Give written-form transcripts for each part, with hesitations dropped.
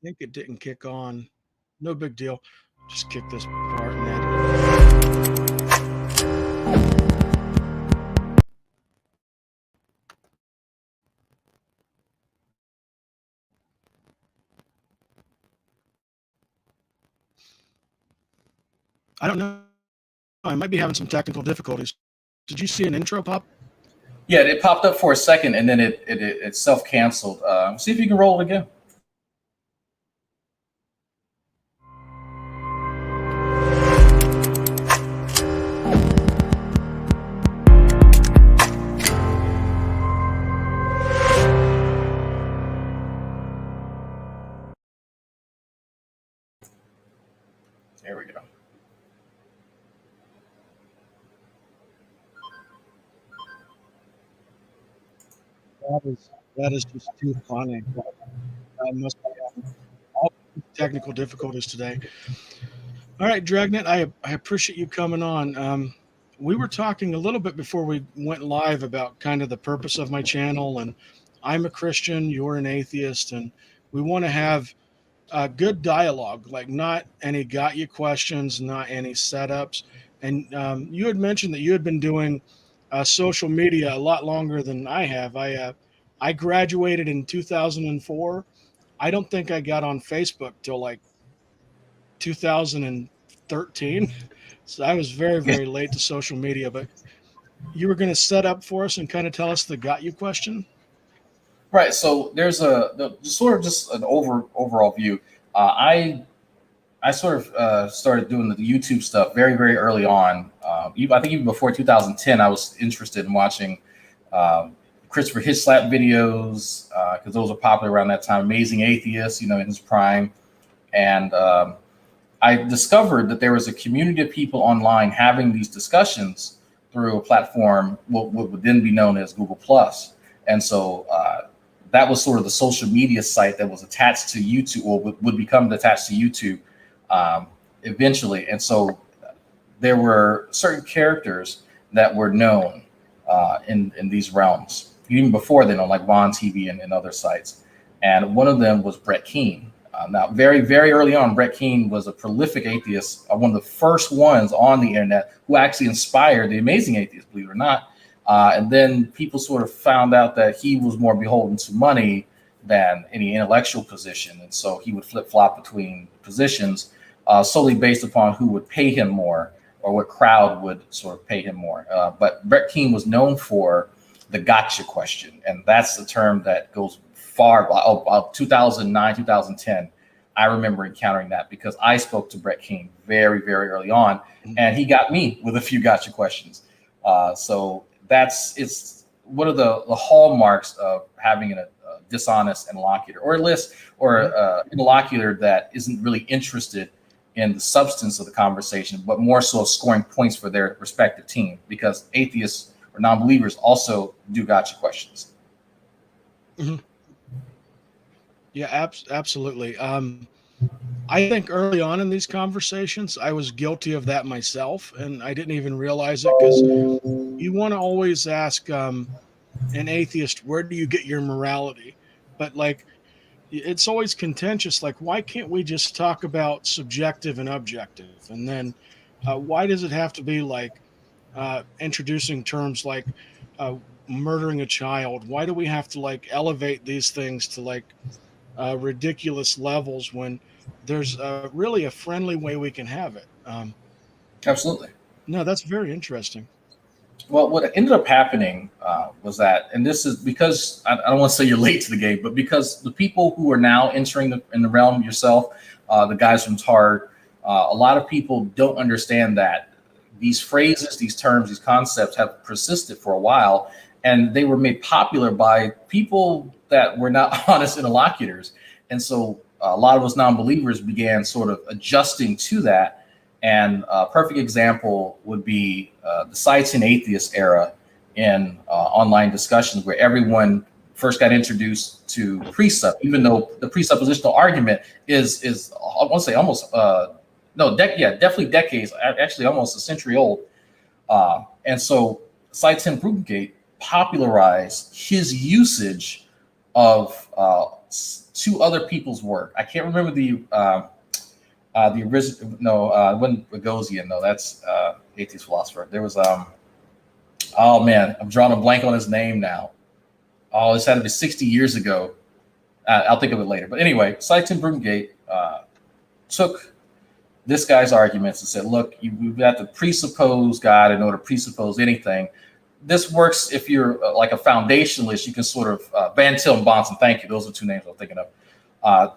think it didn't kick on. No big deal. Just kick this part and edit it. I don't know. I might be having some technical difficulties. Did you see an intro pop? Yeah, it popped up for a second and then it self canceled. See if you can roll it again. There we go. That is just too funny. I must be having all technical difficulties today. All right, Dragnet, I appreciate you coming on. We were talking a little bit before we went live about kind of the purpose of my channel, and I'm a Christian, you're an atheist, and we want to have a good dialogue, like not any got you questions, not any setups. And you had mentioned that you had been doing social media a lot longer than I have. I graduated in 2004. I don't think I got on Facebook till like 2013. So I was very, very late to social media. But you were going to set up for us and kind of tell us the got you question. Right. So there's sort of just an overall view. I sort of started doing the YouTube stuff very early on. I think even before 2010, I was interested in watching Christopher Hislop videos because those were popular around that time. Amazing Atheist, in his prime, and I discovered that there was a community of people online having these discussions through a platform what would then be known as Google Plus, and so that was sort of the social media site that was attached to YouTube, or would become attached to YouTube eventually. And so there were certain characters that were known in these realms, even before then on like Vaughn TV and other sites. And one of them was Brett Keane. Now, very early on, Brett Keane was a prolific atheist, one of the first ones on the internet who actually inspired the Amazing Atheist, believe it or not. And then people sort of found out that he was more beholden to money than any intellectual position. And so he would flip-flop between positions solely based upon who would pay him more or what crowd would sort of pay him more. But Brett Keane was known for the gotcha question. And that's the term that goes far, 2009, 2010. I remember encountering that because I spoke to Brett Keane very early on, and he got me with a few gotcha questions. So it's one of the hallmarks of having a dishonest interlocutor, or interlocutor that isn't really interested in the substance of the conversation, but more so scoring points for their respective team, because atheists or non-believers also do gotcha questions. Mm-hmm. Yeah, absolutely. I think early on in these conversations, I was guilty of that myself, and I didn't even realize it, because you want to always ask an atheist, where do you get your morality? But like, it's always contentious. Like, why can't we just talk about subjective and objective? And then why does it have to be like introducing terms like murdering a child? Why do we have to like elevate these things to like ridiculous levels when there's really a friendly way we can have it? Absolutely. No, that's very interesting. Well, what ended up happening was that, and this is because I don't want to say you're late to the game, but because the people who are now entering in the realm yourself, the guys from TARD, a lot of people don't understand that these phrases, these terms, these concepts have persisted for a while, and they were made popular by people that were not honest interlocutors. And so a lot of us non-believers began sort of adjusting to that. And a perfect example would be the Science and Atheist era in online discussions, where everyone first got introduced to precept, even though the presuppositional argument is I want to say almost definitely decades, actually almost a century old. And so Science Brugengate popularized his usage of to other people's work. I can't remember the original. No, it wasn't Boghossian. No, that's atheist philosopher. There was oh man, I'm drawing a blank on his name now. Oh, this had to be 60 years ago. I'll think of it later. But anyway, Seiton Brungate took this guy's arguments and said, look, you've got to presuppose God in order to presuppose anything. This works if you're like a foundationalist. You can sort of Van Til and Bonson. Thank you. Those are two names I'm thinking of.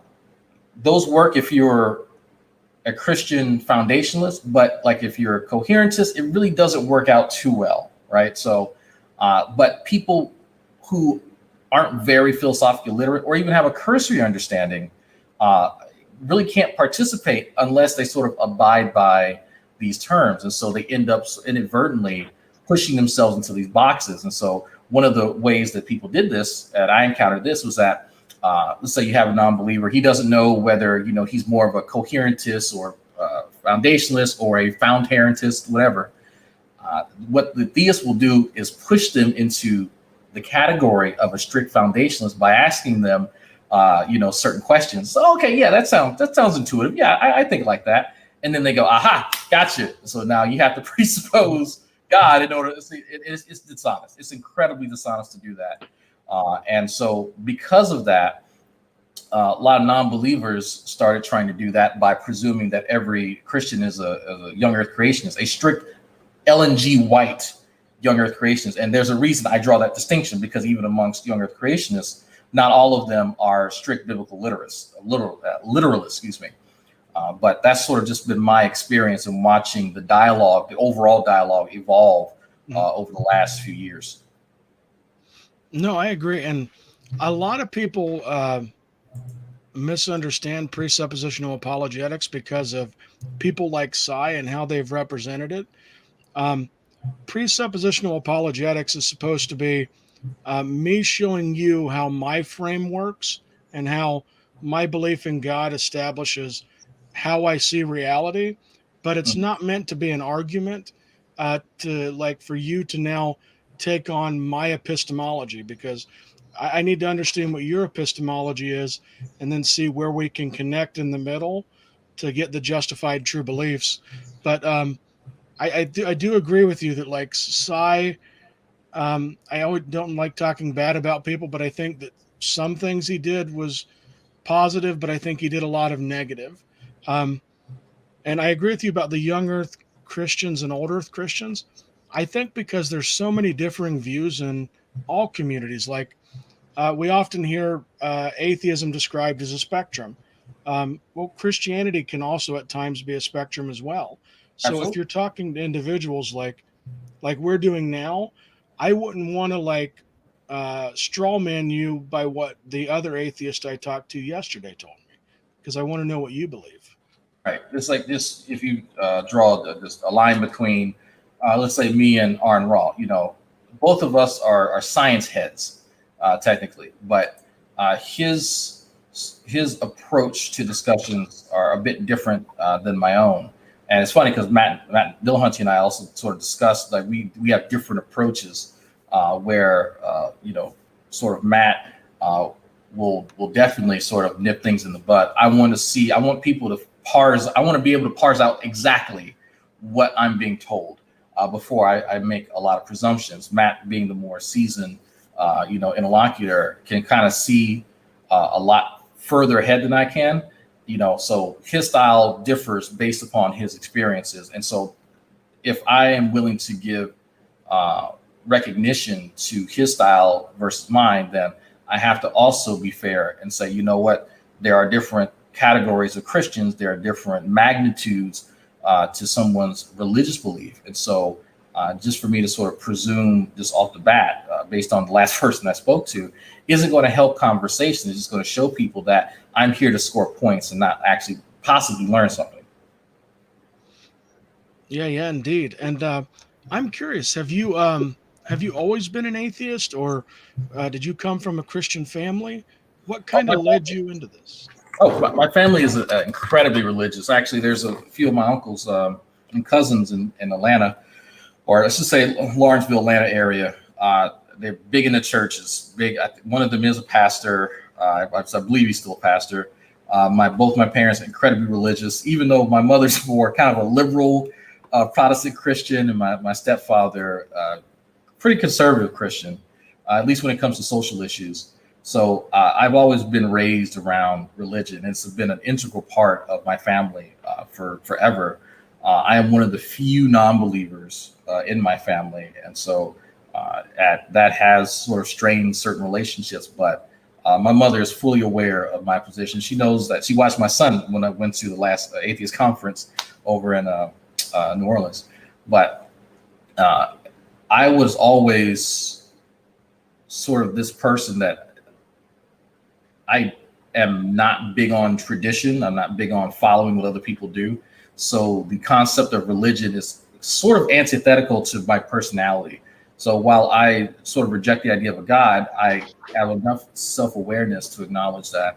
Those work if you're a Christian foundationalist, but like if you're a coherentist, it really doesn't work out too well, right? So, but people who aren't very philosophically literate or even have a cursory understanding really can't participate unless they sort of abide by these terms. And so they end up inadvertently pushing themselves into these boxes. And so one of the ways that people did this, and I encountered this, was that let's say you have a non-believer. He doesn't know whether, he's more of a coherentist or foundationalist or a foundherentist, whatever. What the theist will do is push them into the category of a strict foundationalist by asking them, certain questions. So, okay, yeah, that sounds intuitive. Yeah, I think like that. And then they go, aha, gotcha. So now you have to presuppose God in order to see. It's dishonest. It's incredibly dishonest to do that. And so because of that, a lot of non-believers started trying to do that by presuming that every Christian is a young earth creationist, a strict Ellen G. White young earth creationist. And there's a reason I draw that distinction, because even amongst young earth creationists, not all of them are strict biblical literalists, excuse me. But that's sort of just been my experience in watching the overall dialogue evolve over the last few years. No, I agree. And a lot of people misunderstand presuppositional apologetics because of people like Cy and how they've represented it. Presuppositional apologetics is supposed to be me showing you how my frame works and how my belief in God establishes how I see reality, but it's not meant to be an argument for you to now take on my epistemology, because I need to understand what your epistemology is and then see where we can connect in the middle to get the justified true beliefs. But I do agree with you that like Cy, I always don't like talking bad about people, but I think that some things he did was positive, but I think he did a lot of negative. And I agree with you about the young earth Christians and old earth Christians. I think because there's so many differing views in all communities. Like we often hear atheism described as a spectrum. Well, Christianity can also at times be a spectrum as well. So Absolutely. if you're talking to individuals like we're doing now, I wouldn't want to straw man you by what the other atheist I talked to yesterday told me, because I want to know what you believe. Right. It's like this. If you draw just a line between, let's say, me and Arn Raw, both of us are science heads, technically, but his approach to discussions are a bit different than my own. And it's funny because Matt Dillahunty and I also sort of discussed that we have different approaches where sort of Matt will definitely sort of nip things in the bud. I want people to I want to be able to parse out exactly what I'm being told before I make a lot of presumptions. Matt, being the more seasoned, interlocutor, can kind of see a lot further ahead than I can. So his style differs based upon his experiences. And so if I am willing to give recognition to his style versus mine, then I have to also be fair and say, you know what, there are different categories of Christians. There are different magnitudes to someone's religious belief. And so just for me to sort of presume just off the bat, based on the last person I spoke to, isn't going to help conversation. It's just going to show people that I'm here to score points and not actually possibly learn something. Yeah, indeed. And I'm curious, have you always been an atheist, or did you come from a Christian family? What kind of led you into this? Oh, my family is incredibly religious. Actually, there's a few of my uncles and cousins in Atlanta, or let's just say Lawrenceville, Atlanta area. They're big into churches. Big. One of them is a pastor. I believe he's still a pastor. Both my parents are incredibly religious, even though my mother's more kind of a liberal Protestant Christian, and my stepfather pretty conservative Christian, at least when it comes to social issues. So I've always been raised around religion. It's been an integral part of my family for forever. I am one of the few non-believers in my family, and so that has sort of strained certain relationships. But my mother is fully aware of my position. She knows that. She watched my son when I went to the last atheist conference over in New Orleans. But I was always sort of this person that I am not big on tradition. I'm not big on following what other people do. So the concept of religion is sort of antithetical to my personality. So while I sort of reject the idea of a God, I have enough self-awareness to acknowledge that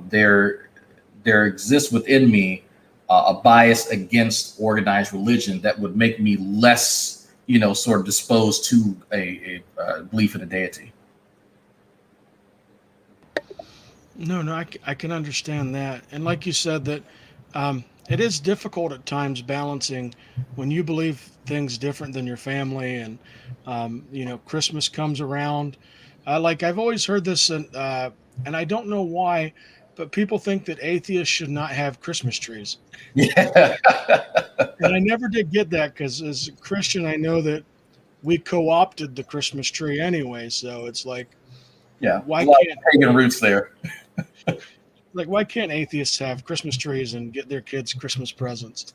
there exists within me a bias against organized religion that would make me less, sort of disposed to a belief in a deity. No, I can understand that. And like you said, that it is difficult at times balancing when you believe things different than your family. And, Christmas comes around. Like I've always heard this, and I don't know why, but people think that atheists should not have Christmas trees. Yeah. And I never did get that because as a Christian, I know that we co opted the Christmas tree anyway. So it's like, Yeah. A why lot of can't pagan roots there. why can't atheists have Christmas trees and get their kids Christmas presents?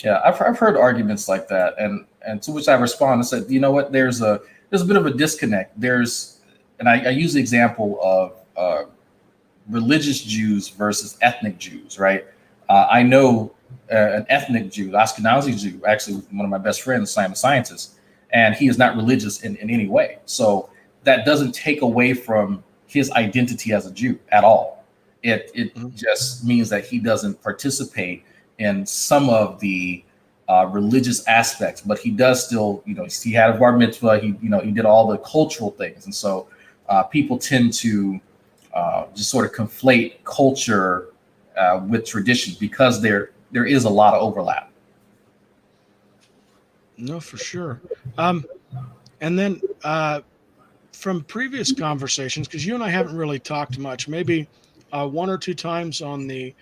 Yeah, I've heard arguments like that, and to which I respond and said, you know what? There's a bit of a disconnect. And I use the example of religious Jews versus ethnic Jews, right? I know an ethnic Jew, Ashkenazi Jew, actually one of my best friends, I'm a scientist, and he is not religious in any way. So that doesn't take away from his identity as a Jew at all. It just means that he doesn't participate in some of the religious aspects, but he does still, he had a bar mitzvah. He did all the cultural things, and so people tend to just sort of conflate culture with tradition because there is a lot of overlap. No, for sure. And then from previous conversations, because you and I haven't really talked much, maybe one or two times on the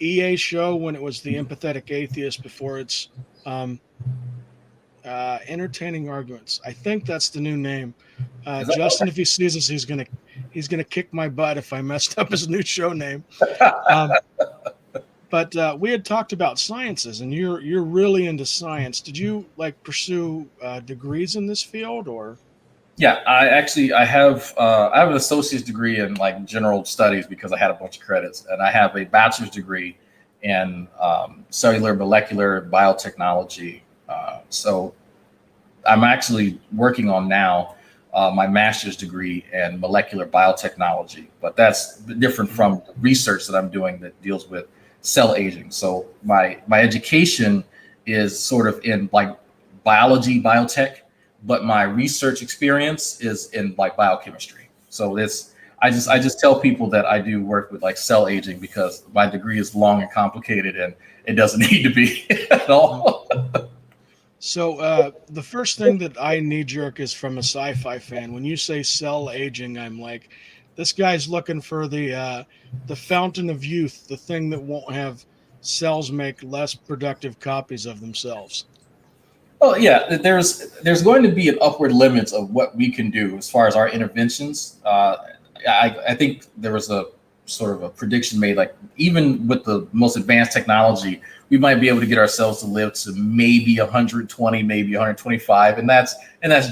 EA show when it was the Empathetic Atheist before it's Entertaining Arguments. I think that's the new name. Justin, if he sees us, he's gonna kick my butt if I messed up his new show name. But we had talked about sciences, and you're really into science. Did you pursue degrees in this field, or? Yeah, I have an associate's degree in general studies because I had a bunch of credits, and I have a bachelor's degree in cellular molecular biotechnology. So I'm actually working on now my master's degree in molecular biotechnology, but that's different from the research that I'm doing that deals with cell aging. So my education is sort of in biology, biotech, but my research experience is in biochemistry. So I just tell people that I do work with cell aging because my degree is long and complicated and it doesn't need to be at all. So the first thing that I knee jerk is from a sci-fi fan. When you say cell aging, I'm like, this guy's looking for the fountain of youth, the thing that won't have cells make less productive copies of themselves. Well, yeah, there's going to be an upward limits of what we can do as far as our interventions. I think there was a sort of a prediction made, even with the most advanced technology, we might be able to get ourselves to live to maybe 120, maybe 125, and that's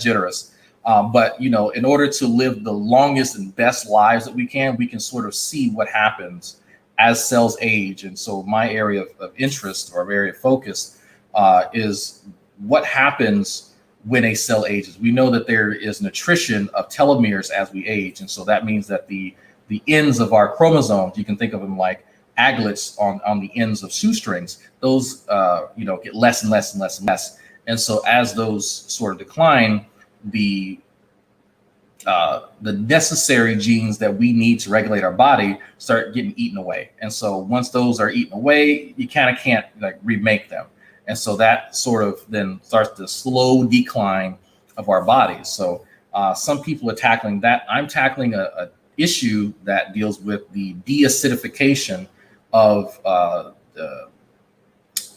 generous. But in order to live the longest and best lives that we can sort of see what happens as cells age. And so my area of interest or area of focus is what happens when a cell ages. We know that there is an attrition of telomeres as we age, and so that means that the ends of our chromosomes, you can think of them like aglets on the ends of shoestrings, those get less and less and less and less. And so as those sort of decline, the the necessary genes that we need to regulate our body start getting eaten away. And so once those are eaten away, you kind of can't like remake them. And so that sort of then starts the slow decline of our bodies. So some people are tackling that. I'm tackling a issue that deals with the deacidification of the,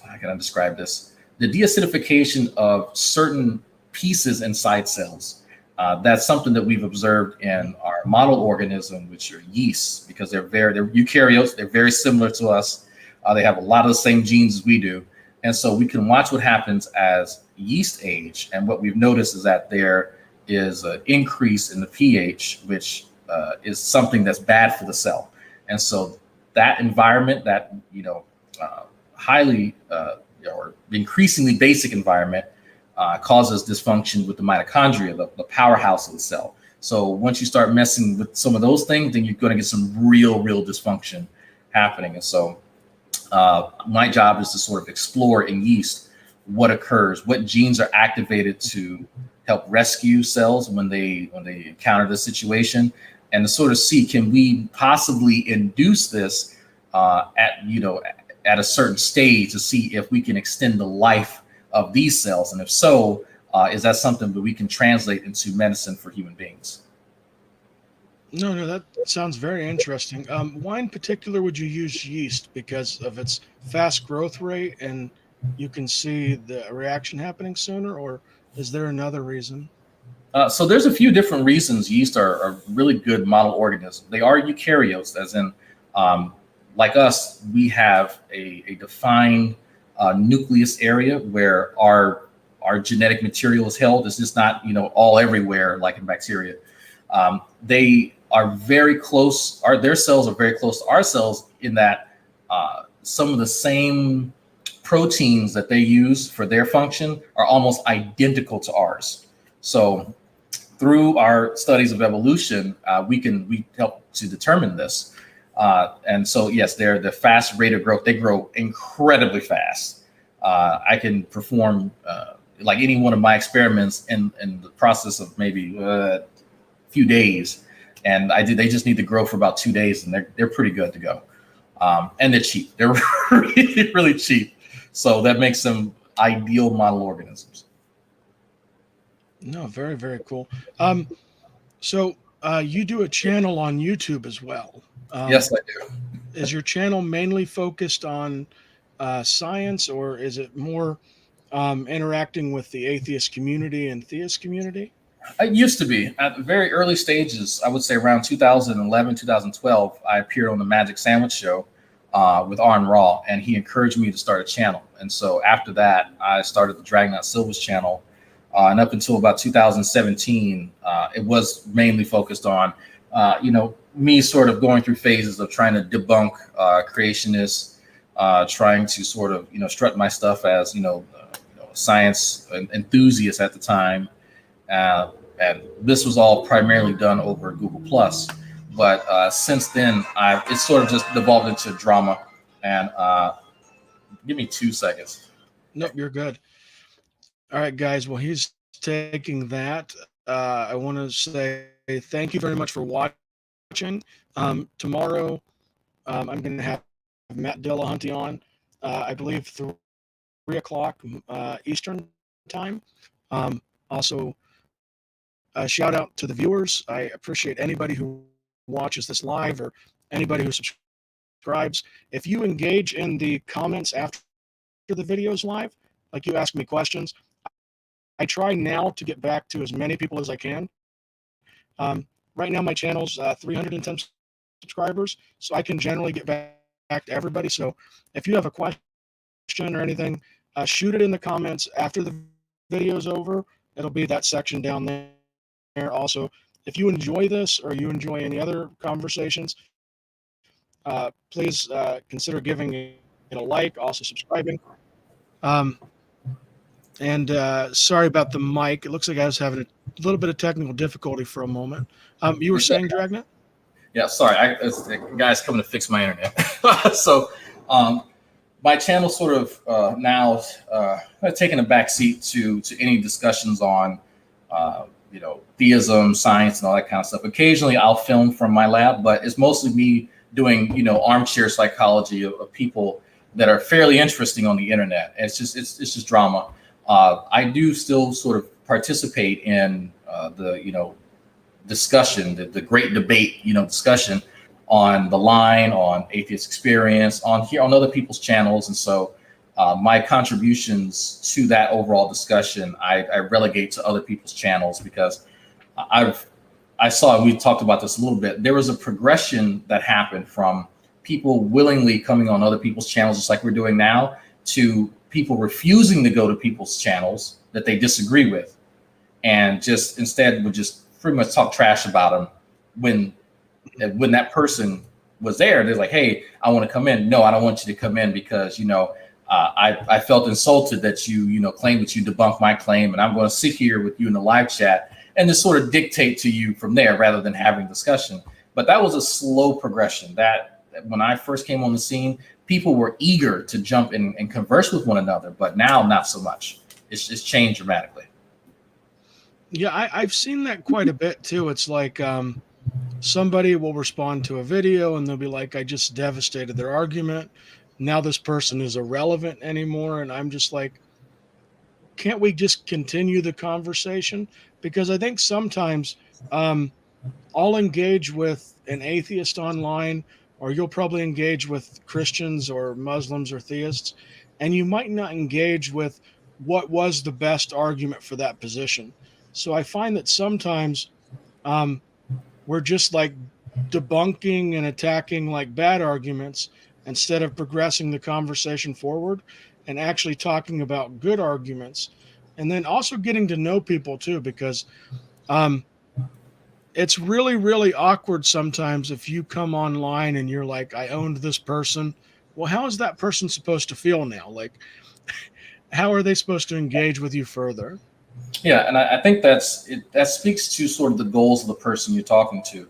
how can I describe this? The deacidification of certain pieces inside cells. That's something that we've observed in our model organism, which are yeasts, because they're eukaryotes. They're very similar to us. They have a lot of the same genes as we do. And so we can watch what happens as yeast age. And what we've noticed is that there is an increase in the pH, which is something that's bad for the cell. And so that environment, that, highly or increasingly basic environment, causes dysfunction with the mitochondria, the powerhouse of the cell. So once you start messing with some of those things, then you're going to get some real dysfunction happening. And so my job is to sort of explore in yeast what occurs, what genes are activated to help rescue cells when they encounter the situation, and to sort of see, can we possibly induce this at a certain stage to see if we can extend the life of these cells, and if so, is that something that we can translate into medicine for human beings? No, that sounds very interesting. Why in particular would you use yeast? Because of its fast growth rate and you can see the reaction happening sooner, or is there another reason? So there's a few different reasons yeast are really good model organisms. They are eukaryotes, as in, like us, we have a defined nucleus area where our genetic material is held. It's just not all everywhere like in bacteria. They are very close. Their cells are very close to our cells in that some of the same proteins that they use for their function are almost identical to ours. So through our studies of evolution, we help to determine this. And so, yes, they're the fast rate of growth. They grow incredibly fast. I can perform like any one of my experiments in the process of maybe a few days. And they just need to grow for about 2 days, and they're pretty good to go. And they're cheap. They're really, really cheap. So that makes them ideal model organisms. No, very, very cool. So you do a channel on YouTube as well. Yes, I do. Is your channel mainly focused on science, or is it more interacting with the atheist community and theist community? It used to be at the very early stages. I would say around 2011, 2012, I appeared on the Magic Sandwich Show with Arn Raw, and he encouraged me to start a channel. And so after that, I started the Dragnauct Silver's channel. And up until about 2017, it was mainly focused on, me sort of going through phases of trying to debunk creationists, trying to sort of, strut my stuff as, science enthusiast at the time. And this was all primarily done over Google Plus. But since then, it's sort of just devolved into drama. And give me 2 seconds. Nope, you're good. All right, guys. Well, he's taking that. I want to say thank you very much for watching. Tomorrow, I'm going to have Matt Dillahunty on, I believe 3 o'clock Eastern time. Also, a shout out to the viewers. I appreciate anybody who watches this live or anybody who subscribes. If you engage in the comments after the videos live, like you ask me questions, I try now to get back to as many people as I can. Right now, my channel's 310 subscribers, so I can generally get back to everybody. So if you have a question or anything, shoot it in the comments after the video's over. It'll be that section down there. Also, if you enjoy this or you enjoy any other conversations, please consider giving it a like, also subscribing. And sorry about the mic. It looks like I was having a little bit of technical difficulty for a moment. You were saying, Dragnauct? Yeah, sorry. The guy's coming to fix my internet. So my channel sort of now taking a back seat to any discussions on theism, science, and all that kind of stuff. Occasionally, I'll film from my lab, but it's mostly me doing armchair psychology of people that are fairly interesting on the internet. It's just drama. I do still sort of participate in the discussion, the great debate, discussion on the line, on Atheist Experience, on other people's channels, and so my contributions to that overall discussion, I relegate to other people's channels because I saw, and we talked about this a little bit. There was a progression that happened from people willingly coming on other people's channels, just like we're doing now, to people refusing to go to people's channels that they disagree with, and just instead would just pretty much talk trash about them when that person was there. They're like, hey, I want to come in. No, I don't want you to come in because, I felt insulted that you claimed that you debunked my claim, and I'm going to sit here with you in the live chat and just sort of dictate to you from there rather than having discussion. But that was a slow progression. That when I first came on the scene, people were eager to jump in and converse with one another, but now not so much. It's changed dramatically. Yeah, I've seen that quite a bit too. It's like somebody will respond to a video and they'll be like, I just devastated their argument. Now this person is irrelevant anymore. And I'm just like, can't we just continue the conversation? Because I think sometimes I'll engage with an atheist online, or you'll probably engage with Christians or Muslims or theists, and you might not engage with what was the best argument for that position. So I find that sometimes um, we're just like debunking and attacking like bad arguments instead of progressing the conversation forward and actually talking about good arguments, and then also getting to know people too, because um, it's really, really awkward sometimes if you come online and you're like, I owned this person. Well, how is that person supposed to feel now? Like, how are they supposed to engage with you further? Yeah, and I think that speaks to sort of the goals of the person you're talking to.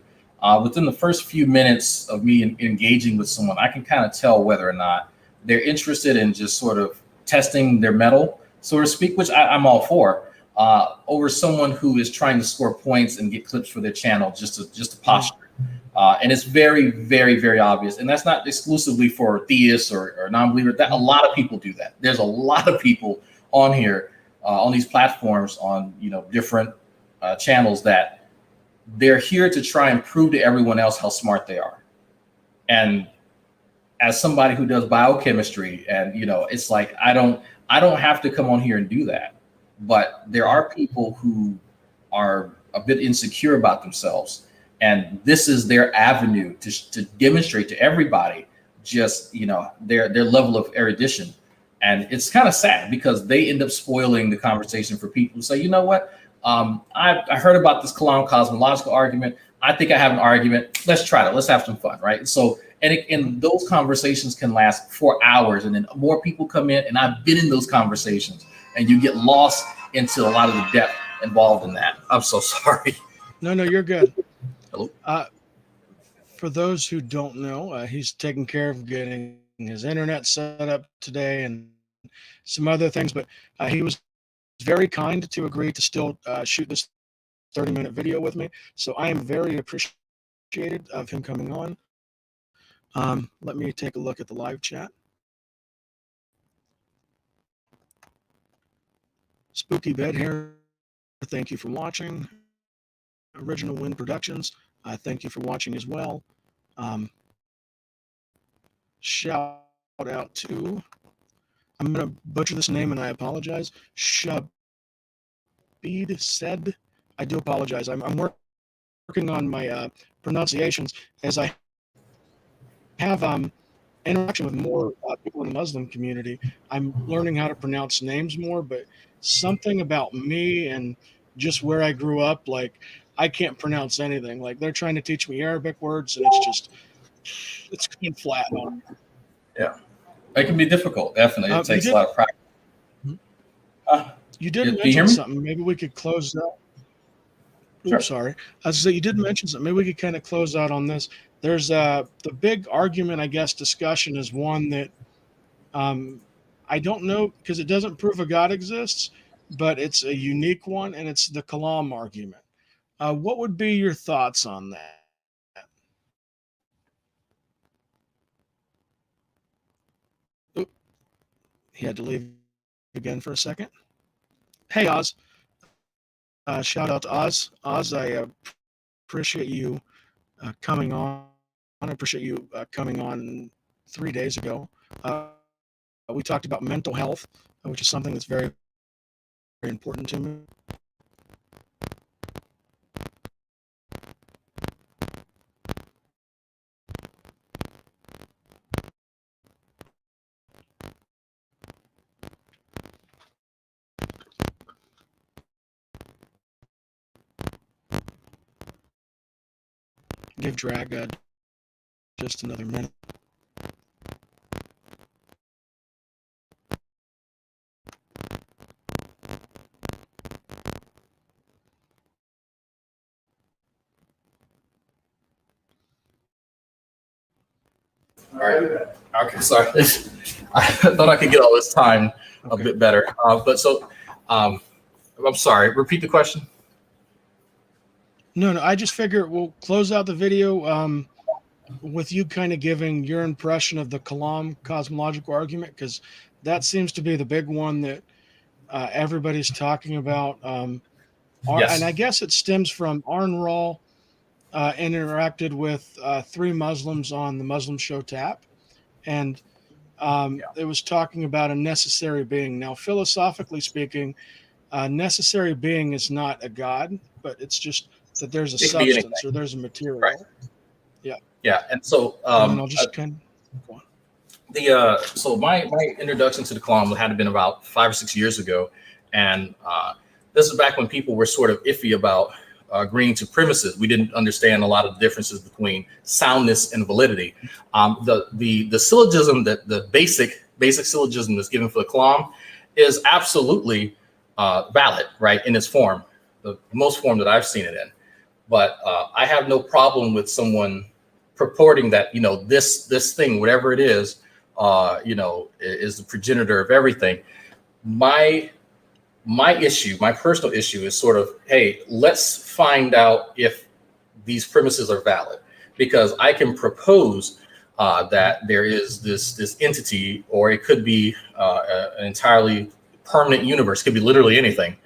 Within the first few minutes of me engaging with someone, I can kind of tell whether or not they're interested in just sort of testing their mettle, so to speak, which I'm all for, over someone who is trying to score points and get clips for their channel just to posture. And it's very, very, very obvious. And that's not exclusively for theists or non-believers. That a lot of people do that. There's a lot of people on here, on these platforms, on different channels, that they're here to try and prove to everyone else how smart they are. And as somebody who does biochemistry, and it's like I don't have to come on here and do that. But there are people who are a bit insecure about themselves, and this is their avenue to demonstrate to everybody just their level of erudition. And it's kind of sad because they end up spoiling the conversation for people who say, you know what, I heard about this clown cosmological argument. I think I have an argument. Let's try it. Let's have some fun, right? So, and those conversations can last for hours, and then more people come in, and I've been in those conversations, and you get lost into a lot of the depth involved in that. I'm so sorry. No, you're good. Hello. For those who don't know, he's taking care of getting his internet set up today and some other things, but he was very kind to agree to still shoot this 30-minute video with me. So I am very appreciated of him coming on. Let me take a look at the live chat. Spooky Bed Hair, thank you for watching. Original Wind Productions, thank you for watching as well. Shout out to, I'm going to butcher this name and I apologize, Shabid said. I do apologize. I'm working on my pronunciations as I have interaction with more people in the Muslim community. I'm learning how to pronounce names more, but something about me and just where I grew up, like I can't pronounce anything. Like they're trying to teach me Arabic words, and it's going flat. Yeah, it can be difficult. Definitely, it takes a lot of practice. You did mention something. Maybe we could close out. Sure. Oops, sorry. I was saying you did mention something. Maybe we could kind of close out on this. There's the big argument, I guess, discussion is one that I don't know, because it doesn't prove a God exists, but it's a unique one, and it's the Kalam argument. What would be your thoughts on that? Oop, he had to leave again for a second. Hey, Oz. Shout out to Oz. Oz, I appreciate you coming on. I appreciate you coming on 3 days ago. We talked about mental health, which is something that's very, very important to me. Give Drag just another minute. All right. Okay. Sorry. I thought I could get all this time a bit better. I'm sorry. Repeat the question. No. I just figure we'll close out the video with you kind of giving your impression of the Kalam cosmological argument, because that seems to be the big one that everybody's talking about. Yes. And I guess it stems from Arn Rawl interacted with three Muslims on the Muslim show Tap, and it was talking about a necessary being. Now, philosophically speaking, a necessary being is not a god, but it's just that there's a substance or there's a material. Right. Yeah. Yeah. And so and then I'll just kind of go on. So my introduction to the Kalam had been about 5 or 6 years ago, and this is back when people were sort of iffy about agreeing to premises. We didn't understand a lot of the differences between soundness and validity. The syllogism, that the basic syllogism that's given for the Kalam is absolutely valid, right, in its form, the most form that I've seen it in. But I have no problem with someone purporting that, this thing, whatever it is, is the progenitor of everything. My personal issue is sort of, hey, let's find out if these premises are valid, because I can propose that there is this entity, or it could be an entirely permanent universe, it could be literally anything,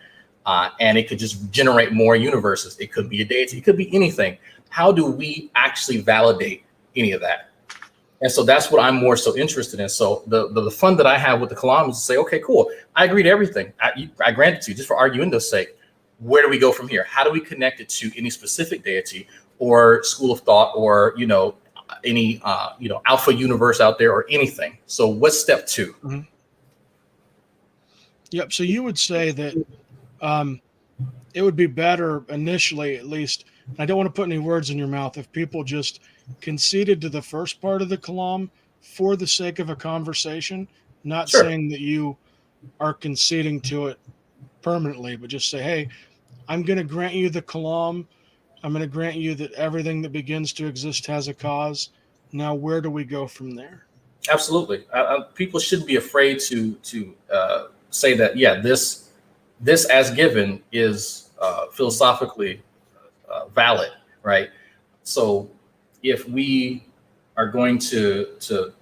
and it could just generate more universes. It could be a deity, it could be anything. How do we actually validate any of that? And so that's what I'm more so interested in. So the fun that I have with the Kalam is to say, okay, cool, I agree to everything. I grant it to you, just for arguendo's sake. Where do we go from here? How do we connect it to any specific deity or school of thought, or any alpha universe out there, or anything? So what's step 2? Mm-hmm. Yep. So you would say that it would be better initially, at least, I don't want to put any words in your mouth, if people just conceded to the first part of the Kalam for the sake of a conversation, not Sure. saying that you are conceding to it permanently, but just say, hey, I'm going to grant you the Kalam. I'm going to grant you that everything that begins to exist has a cause. Now, where do we go from there? Absolutely. People shouldn't be afraid to say that, yeah, this as given is philosophically valid, right? So if we are going to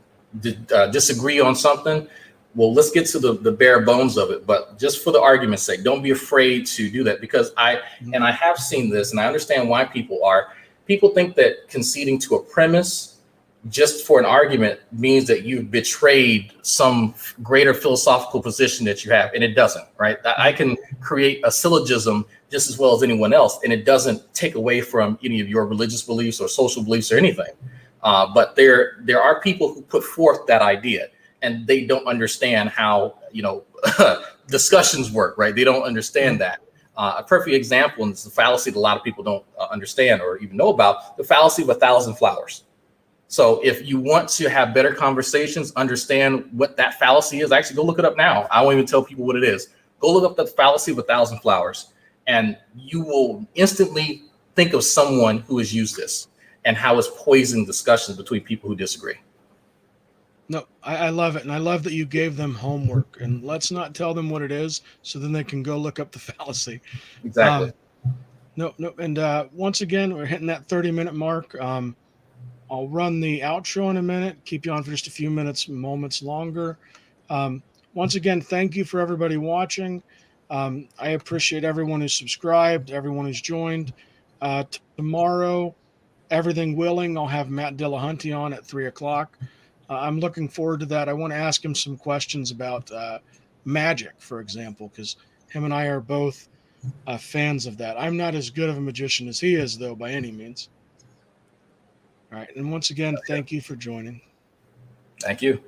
disagree on something, well, let's get to the bare bones of it. But just for the argument's sake, don't be afraid to do that, because I have seen this, and I understand why people think that conceding to a premise just for an argument means that you've betrayed some greater philosophical position that you have, and it doesn't, right? I can create a syllogism just as well as anyone else, and it doesn't take away from any of your religious beliefs or social beliefs or anything. But there are people who put forth that idea, and they don't understand how discussions work, right? They don't understand that. A perfect example, and it's the fallacy that a lot of people don't understand or even know about, the fallacy of 1,000 flowers. So if you want to have better conversations, understand what that fallacy is. Actually, go look it up now. I won't even tell people what it is. Go look up the fallacy of 1,000 flowers, and you will instantly think of someone who has used this and how it's poisoned discussions between people who disagree. No, I love it. And I love that you gave them homework. And let's not tell them what it is so then they can go look up the fallacy. Exactly. No, no. And once again, we're hitting that 30-minute mark. I'll run the outro in a minute, keep you on for just a few moments longer. Um, Once again, thank you for everybody watching. I appreciate everyone who's subscribed, everyone who's joined. Tomorrow, everything willing, I'll have Matt Dillahunty on at 3 o'clock. I'm looking forward to that. I want to ask him some questions about magic, for example, because him and I are both fans of that. I'm not as good of a magician as he is, though, by any means. All right. And once again, thank you for joining. Thank you.